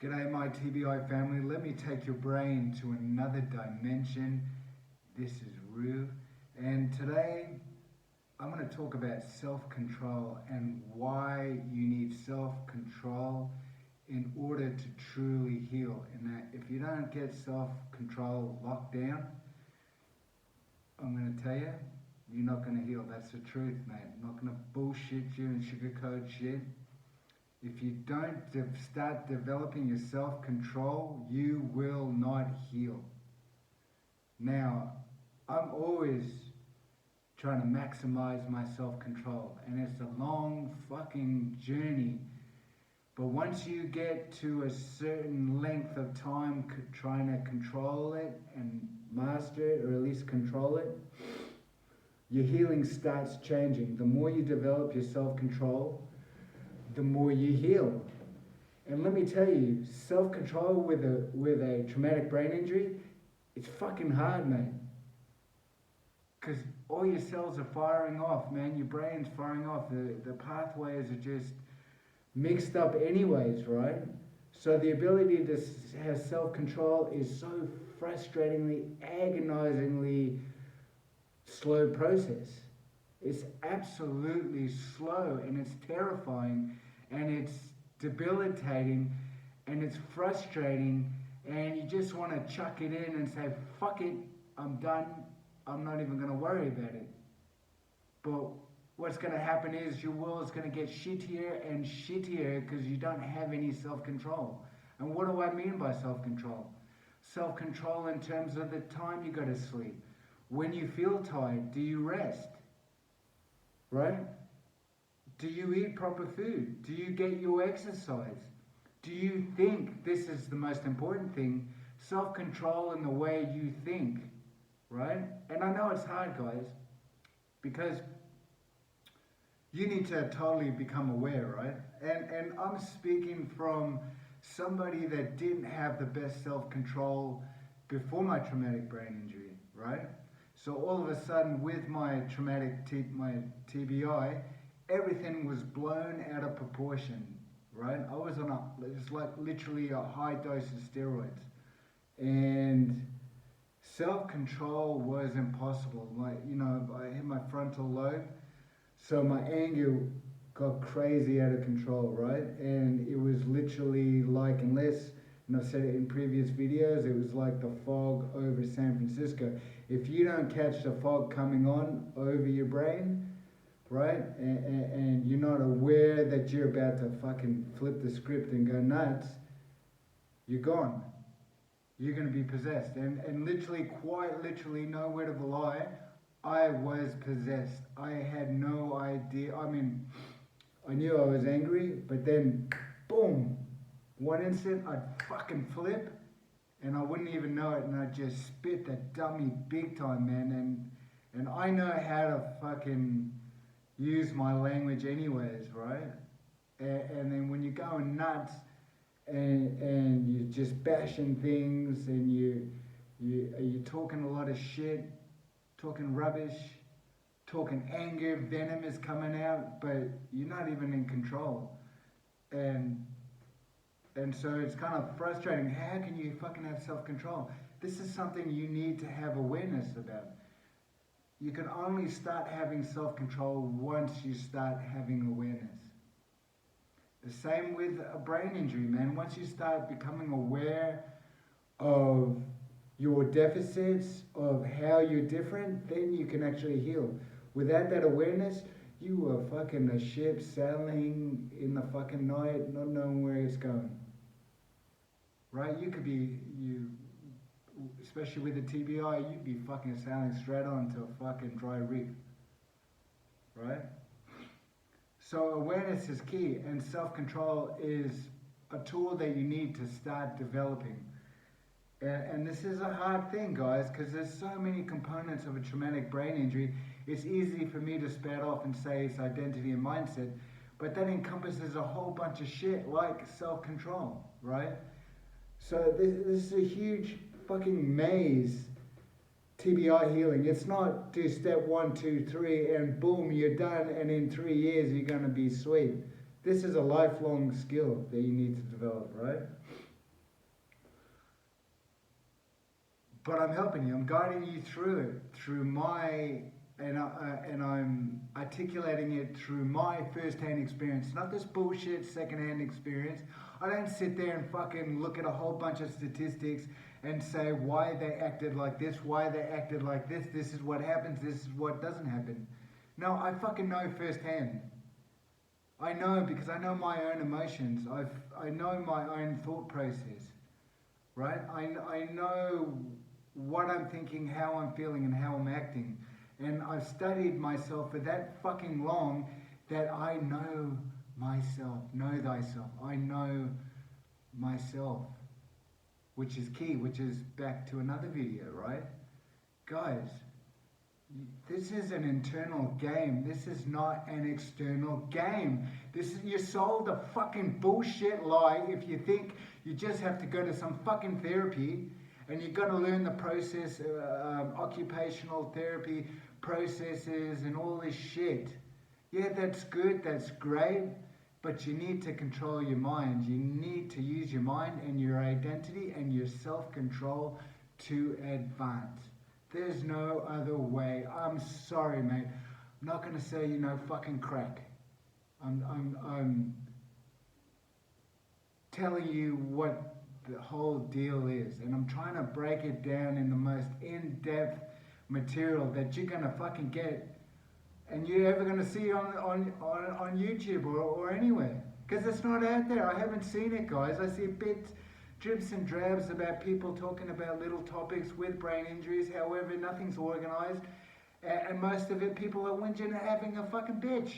G'day my TBI family, let me take your brain to another dimension. This is ROO, and today I'm going to talk about self-control and why you need self-control in order to truly heal. And that if you don't get self-control locked down, I'm going to tell you, you're not going to heal. That's the truth, mate. I'm not going to bullshit you and sugarcoat shit. If you don't start developing your self-control, you will not heal. Now, I'm always trying to maximize my self-control, and it's a long fucking journey. But once you get to a certain length of time trying to control it and master it, or at least control it, your healing starts changing. The more you develop your self-control, the more you heal. And let me tell you, self-control with a traumatic brain injury, it's fucking hard, man. Because all your cells are firing off, man. Your brain's firing off. The pathways are just mixed up anyways, right? So the ability to have self-control is so frustratingly, agonizingly slow process. It's absolutely slow, and it's terrifying, and it's debilitating, and it's frustrating, and you just want to chuck it in and say, fuck it, I'm done, I'm not even going to worry about it. But what's going to happen is your world's going to get shittier and shittier because you don't have any self-control. And what do I mean by self-control? Self-control in terms of the time you go to sleep. When you feel tired, do you rest? Right? Do you eat proper food? Do you get your exercise? Do you think, this is the most important thing, self-control in the way you think, right? And I know it's hard, guys, because you need to totally become aware, right? And I'm speaking from somebody that didn't have the best self-control before my traumatic brain injury, right? So all of a sudden, with my my TBI, everything was blown out of proportion, right? I was on it's like literally a high dose of steroids. And self-control was impossible. I hit my frontal lobe, so my anger got crazy out of control, right? And it was literally like, and I've said it in previous videos, it was like the fog over San Francisco. If you don't catch the fog coming on over your brain, right, and you're not aware that you're about to fucking flip the script and go nuts, you're gone. You're going to be possessed. And literally, quite literally, no word of a lie, I was possessed. I had no idea. I mean, I knew I was angry, but then, boom, one instant, I'd fucking flip, and I wouldn't even know it, and I'd just spit that dummy big time, man. And I know how to fucking use my language anyways, right? And then when you're going nuts, and you're just bashing things, and you're talking a lot of shit, talking rubbish, talking anger, venom is coming out, but you're not even in control. And so it's kind of frustrating. How can you fucking have self-control? This is something you need to have awareness about. You can only start having self-control once you start having awareness. The same with a brain injury, man. Once you start becoming aware of your deficits, of how you're different, then you can actually heal. Without that awareness, you are fucking a ship sailing in the fucking night, not knowing where it's going. Right? Especially with the TBI, you'd be fucking sailing straight on to a fucking dry reef. Right? So awareness is key, and self-control is a tool that you need to start developing. And this is a hard thing, guys, because there's so many components of a traumatic brain injury. It's easy for me to spout off and say it's identity and mindset, but that encompasses a whole bunch of shit like self-control, right? So this is a huge fucking maze, TBI healing. It's not do step 1, 2, 3, and boom, you're done, and in 3 years you're going to be sweet. This is a lifelong skill that you need to develop, right? but I'm helping you. I'm guiding you through it, through my, and I'm articulating it through my first-hand experience, not this bullshit second-hand experience. I don't sit there and fucking look at a whole bunch of statistics and say why they acted like this, why they acted like this, this is what happens, this is what doesn't happen. No, I fucking know firsthand. I know because I know my own emotions. I know my own thought process, right? I know what I'm thinking, how I'm feeling, and how I'm acting. And I've studied myself for that fucking long that I know myself. Know thyself. I know myself, which is key, which is back to another video, right? Guys, this is an internal game. This is not an external game. You're sold a fucking bullshit lie if you think you just have to go to some fucking therapy and you've got to learn the process, occupational therapy processes and all this shit. Yeah, that's good, that's great, but you need to control your mind. You need to use your mind and your identity and your self-control to advance. There's no other way. I'm sorry, mate. I'm not going to say, fucking crack. I'm telling you what the whole deal is. And I'm trying to break it down in the most in-depth material that you're going to fucking get and you're ever going to see on YouTube or anywhere. Because it's not out there. I haven't seen it, guys. I see bits, drips and drabs about people talking about little topics with brain injuries. However, nothing's organized. And most of it, people are whinging and having a fucking bitch.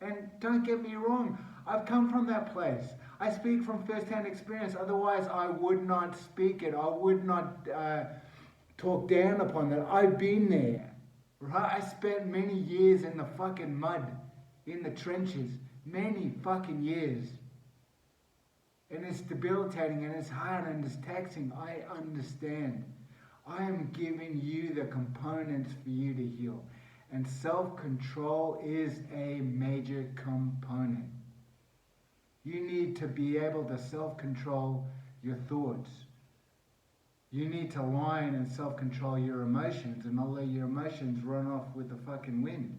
And don't get me wrong, I've come from that place. I speak from first-hand experience. Otherwise, I would not speak it. I would not talk down upon that. I've been there. Right? I spent many years in the fucking mud, in the trenches. Many fucking years. And it's debilitating and it's hard and it's taxing. I understand. I am giving you the components for you to heal. And self-control is a major component. You need to be able to self-control your thoughts. You need to line and self-control your emotions and not let your emotions run off with the fucking wind.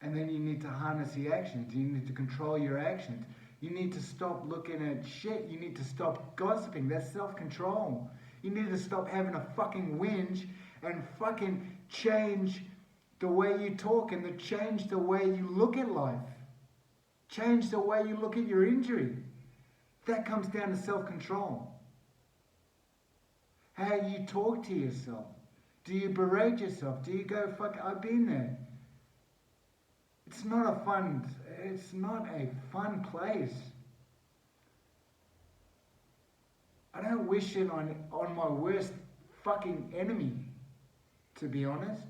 And then you need to harness the actions. You need to control your actions. You need to stop looking at shit. You need to stop gossiping. That's self-control. You need to stop having a fucking whinge and fucking change the way you talk and change the way you look at life. Change the way you look at your injury. That comes down to self-control. How you talk to yourself. Do you berate yourself? Do you go, fuck, I've been there. It's not a fun place. I don't wish it on my worst fucking enemy, to be honest.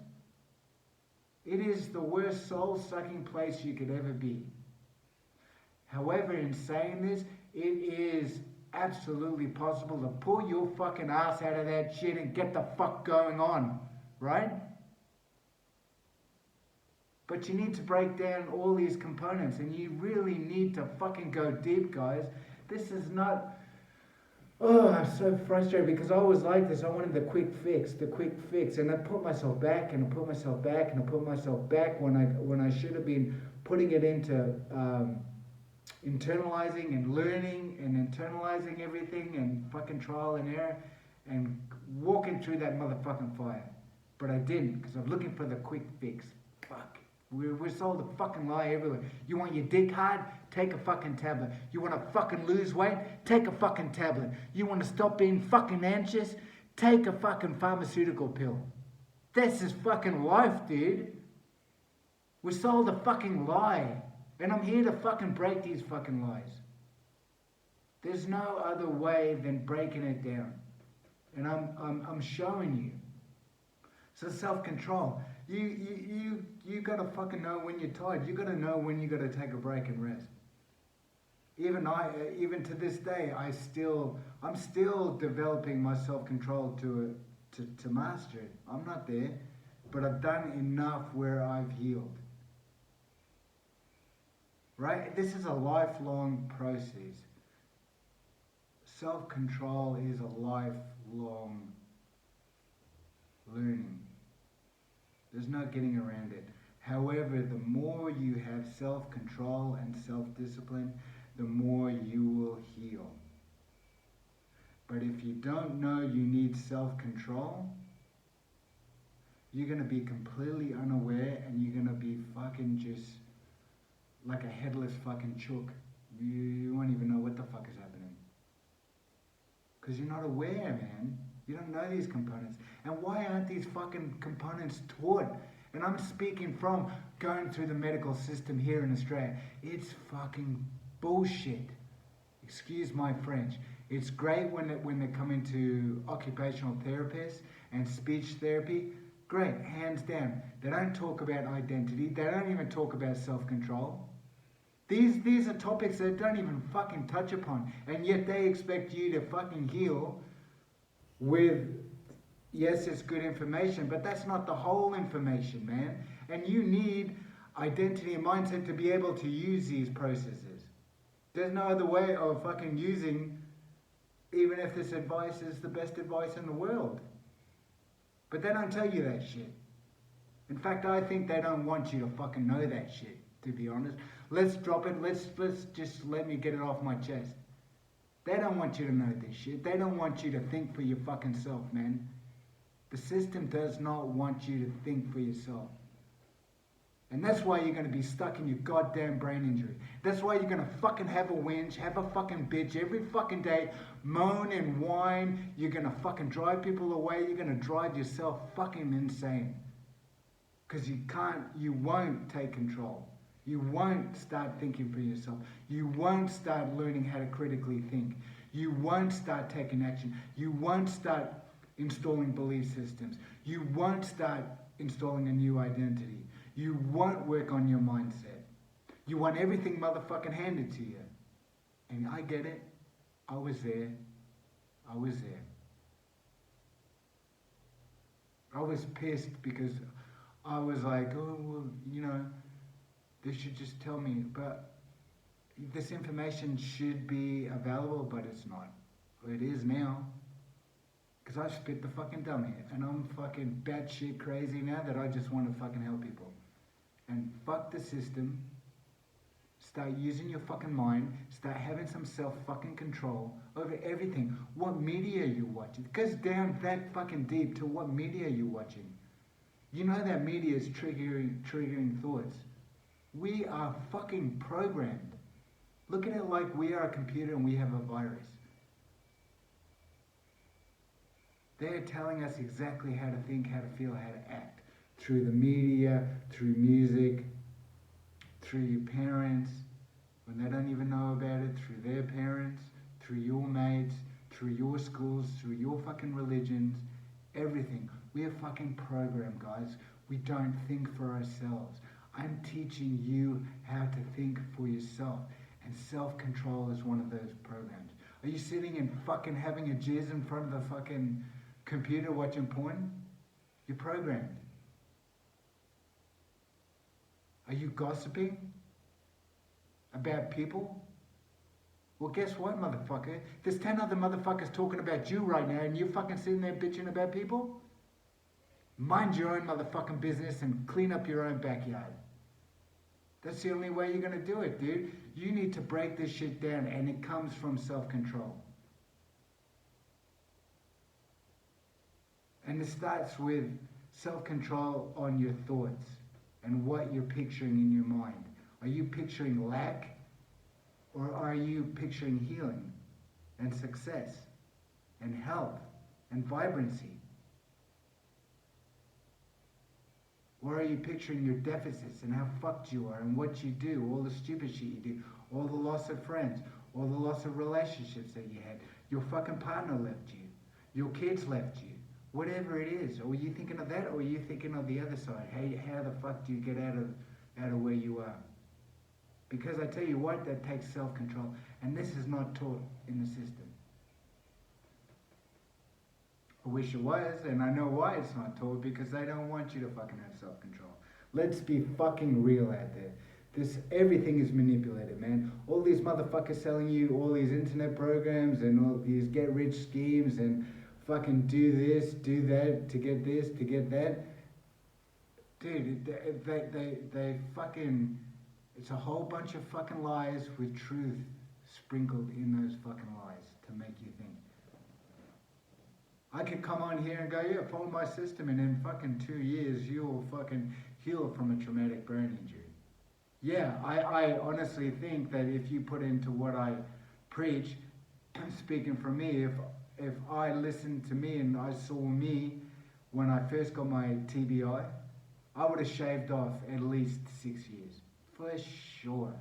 It is the worst soul-sucking place you could ever be. However, in saying this, it is absolutely possible to pull your fucking ass out of that shit and get the fuck going on, right? But you need to break down all these components and you really need to fucking go deep, guys. This is not... Oh, I'm so frustrated because I was like this. I wanted the quick fix. And I put myself back and I put myself back and I put myself back when I should have been putting it into internalizing and learning and internalizing everything and fucking trial and error and walking through that motherfucking fire. But I didn't because I'm looking for the quick fix. Fuck. We're sold a fucking lie everywhere. You want your dick hard? Take a fucking tablet. You want to fucking lose weight? Take a fucking tablet. You want to stop being fucking anxious? Take a fucking pharmaceutical pill. This is fucking life, dude. We're sold a fucking lie. And I'm here to fucking break these fucking lies. There's no other way than breaking it down. And I'm showing you. So self-control. You gotta fucking know when you're tired. You gotta know when you gotta take a break and rest. Even to this day, I'm still developing my self-control to master it. I'm not there, but I've done enough where I've healed. Right? This is a lifelong process. self-control is a lifelong learning. There's no getting around it. However, the more you have self-control and self-discipline, the more you will heal. But if you don't know you need self-control, you're going to be completely unaware and you're going to be fucking just like a headless fucking chook. You won't even know what the fuck is happening. Because you're not aware, man. You don't know these components. And why aren't these fucking components taught? And I'm speaking from going through the medical system here in Australia. It's fucking bullshit. Excuse my French. It's great when they come into occupational therapists and speech therapy. Great, hands down. They don't talk about identity. They don't even talk about self-control. These are topics they don't even fucking touch upon. And yet they expect you to fucking heal with, yes, it's good information, but that's not the whole information, man. And you need identity and mindset to be able to use these processes. There's no other way of fucking using, even if this advice is the best advice in the world. But they don't tell you that shit. In fact, I think they don't want you to fucking know that shit, to be honest. Let's drop it. Let's just let me get it off my chest. They don't want you to know this shit. They don't want you to think for your fucking self, man. The system does not want you to think for yourself. And that's why you're going to be stuck in your goddamn brain injury. That's why you're going to fucking have a whinge, have a fucking bitch every fucking day, moan and whine. You're going to fucking drive people away. You're going to drive yourself fucking insane. Because you won't take control. You won't start thinking for yourself. You won't start learning how to critically think. You won't start taking action. You won't start installing belief systems. You won't start installing a new identity. You won't work on your mindset. You want everything motherfucking handed to you. And I get it. I was there. I was there. I was pissed because I was like, oh, well, you know, they should just tell me. But this information should be available, but it's not. It is now. Because I spit the fucking dummy. And I'm fucking batshit crazy now that I just want to fucking help people. And fuck the system. Start using your fucking mind. Start having some self-fucking control over everything. What media you watching. It goes down that fucking deep to what media you're watching. You know that media is triggering thoughts. We are fucking programmed. Look at it like we are a computer and we have a virus. They're telling us exactly how to think, how to feel, how to act. Through the media, through music, through your parents, when they don't even know about it, through their parents, through your mates, through your schools, through your fucking religions, everything. We are fucking programmed, guys. We don't think for ourselves. I'm teaching you how to think for yourself. And self-control is one of those programs. Are you sitting and fucking having a jizz in front of the fucking computer watching porn? You're programmed. Are you gossiping about people? Well, guess what, motherfucker? There's 10 other motherfuckers talking about you right now and you're fucking sitting there bitching about people? Mind your own motherfucking business and clean up your own backyard. That's the only way you're going to do it, dude. You need to break this shit down, and it comes from self-control. And it starts with self-control on your thoughts and what you're picturing in your mind. Are you picturing lack, or are you picturing healing and success and health and vibrancy? Or are you picturing your deficits and how fucked you are and what you do, all the stupid shit you do, all the loss of friends, all the loss of relationships that you had, your fucking partner left you, your kids left you, whatever it is? Or are you thinking of that, or are you thinking of the other side? How the fuck do you get out of where you are? Because I tell you what, that takes self-control, and this is not taught in the system. I wish it was, and I know why it's not taught, because they don't want you to fucking have self-control. Let's be fucking real out there. Everything is manipulated, man. All these motherfuckers selling you all these internet programs and all these get rich schemes and fucking do this, do that to get this, to get that. Dude, they fucking, it's a whole bunch of fucking lies with truth sprinkled in those fucking lies to make you think. I could come on here and go, yeah, follow my system, and in fucking 2 years you'll fucking heal from a traumatic brain injury. Yeah, I honestly think that if you put into what I preach, speaking for me, if I listened to me and I saw me when I first got my TBI, I would have shaved off at least 6 years, for sure.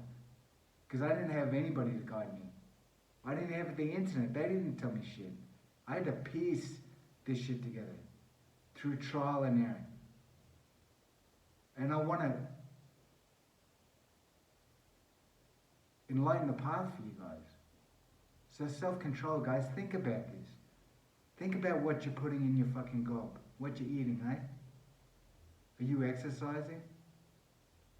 Because I didn't have anybody to guide me. I didn't have the internet. They didn't tell me shit. I had to piece this shit together through trial and error. And I want to enlighten the path for you guys. So self-control, guys, think about this. Think about what you're putting in your fucking gob. What you're eating, eh? Are you exercising?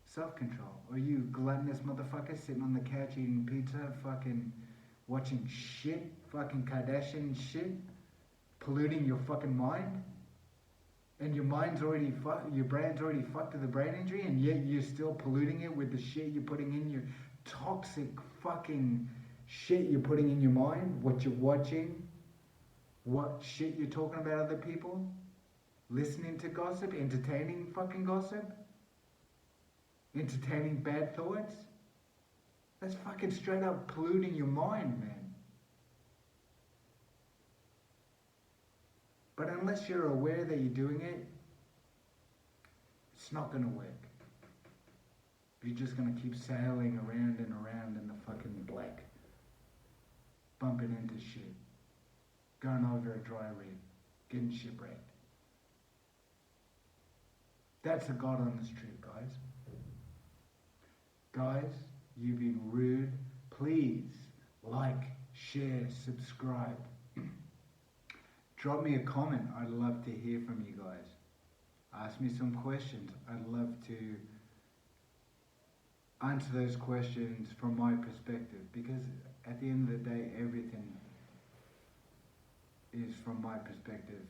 Self-control. Or are you gluttonous motherfucker sitting on the couch eating pizza, fucking watching shit, fucking Kardashian shit, polluting your fucking mind? And your mind's already fucked, your brain's already fucked with a brain injury, and yet you're still polluting it with the shit you're putting in your toxic fucking shit you're putting in your mind, what you're watching, what shit you're talking about other people, listening to gossip, entertaining fucking gossip, entertaining bad thoughts. That's fucking straight up polluting your mind, man. But unless you're aware that you're doing it, it's not gonna work. You're just gonna keep sailing around and around in the fucking black, bumping into shit, going over a dry reef, getting shipwrecked. That's a God honest truth, guys. Guys, you've been rude. Please like, share, subscribe. Drop me a comment. I'd love to hear from you guys. Ask me some questions. I'd love to answer those questions from my perspective, because at the end of the day, everything is from my perspective,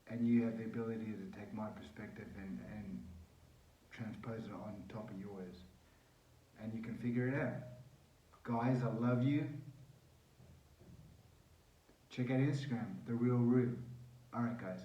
and you have the ability to take my perspective and transpose it on top of yours, and you can figure it out. Guys, I love you. Check out Instagram, the ROO. Alright guys.